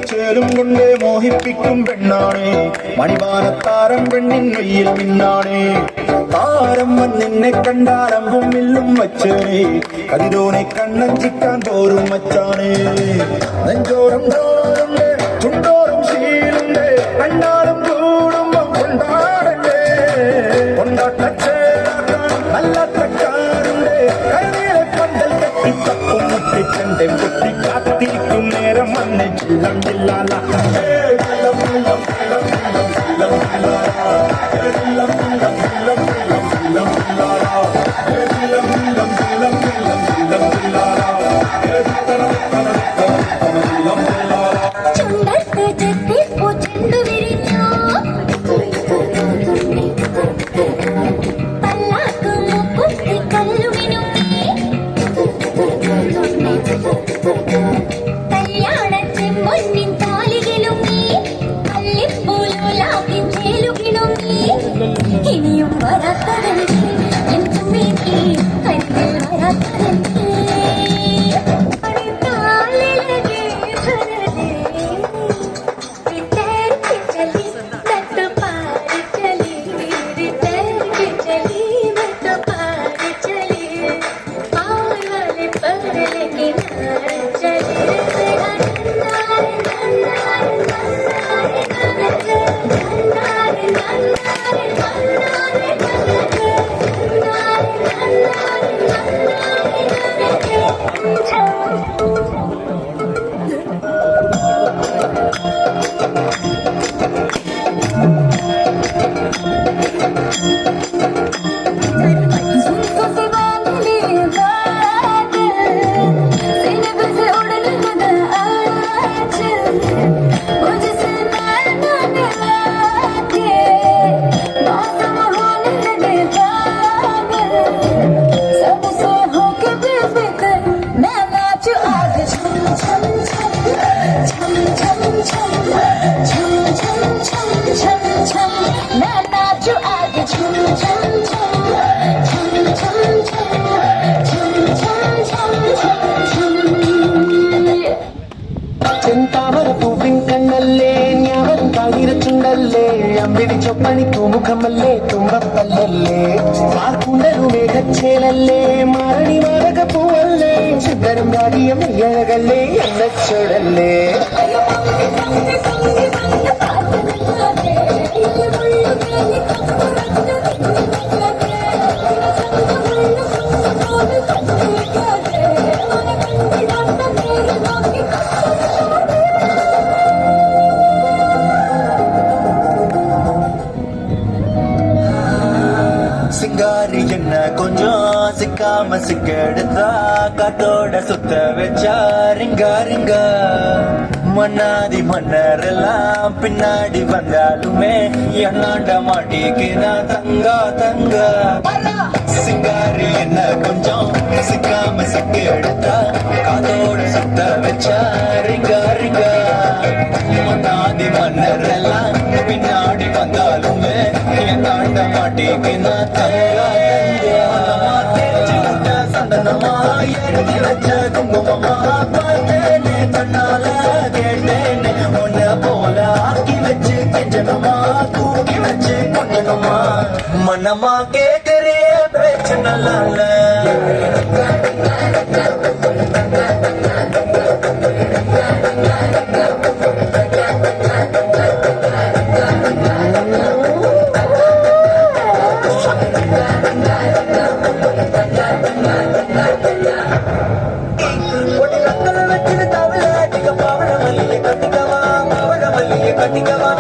ചേരും കൊണ്ടേ മോഹിപ്പിക്കും പെണ്ണാണേ മണിവാനത്താരം പെണ്ണിൻ കയ്യിൽ മിന്നാണേ താരം വന്നിന്നെ കണ്ടാരമ്പും മില്ലും വച്ചേനെ കതിരോനെ കണ്ണഞ്ചിക്കാൻ തോറും വച്ചാണേ നെഞ്ചോറും തോറുണ്ട് ചുണ്ടോറും ശീലുണ്ട് കണ്ടാലും കൂടുമ്പം കൊണ്ടാടണ്ടേ കൊണ്ടാട്ടച്ചേരാക്കാൻ നല്ല തക്കാറുണ്ട് കരുതിയിലെ പന്തൽ കെട്ടി തപ്പും മുട്ടിച്ചെന്റെ കുട്ടി കാത്തിരിക്കും നേരം വന്ന് ചില്ലം ചില്ലാല ഇനിയും വരാത്തതല്ലേ എന്തും വീട്ടി കരുതൽ വരാത്തതല്ലേ ചൊപ്പണി തൂമുഖമല്ലേ തുമ്പപ്പല്ലല്ലേ വാർക്കുണ്ടരു മേഘച്ചേലല്ലേ മാരണി മാരക പൂവല്ലേ സുന്ദരം രാഗിയം അഴകല്ലേ എന്നച്ചോടല്ലേ சிங்காரி என்ன கொஞ்சம் சிக்காம சிக்கெடுத்தா காத்தோட சுத்த வச்சா ரிங்கா ரிங்கா மன்னாதி மன்னரெல்லாம் பின்னாடி வந்தாலுமே என்னாண்ட மாட்டிக்குதா தங்கா தங்கா சிங்காரி என்ன கொஞ்சம் சிக்காம சிக்கெடுத்தா காத்தோட சுத்த வச்சா ரிங்கா ரிங்கா மன்னாதி மன்னரெல்லாம் பின்னாடி வந்தாலுமே என்னாண்ட மாட்டிக்குதா தங்கா தங்கா சந்தனமா எழுதி வச்ச குங்குமமா பார்த்தேனே தன்னால கேட்டேனே உன்ன போல ஆக்கி வச்சு கெஞ்சனமா தூக்கி வச்சு கொண்டனமா மனமா கேட்கறிய பேச்சு நல்லா இல்ல അടിക്കവാ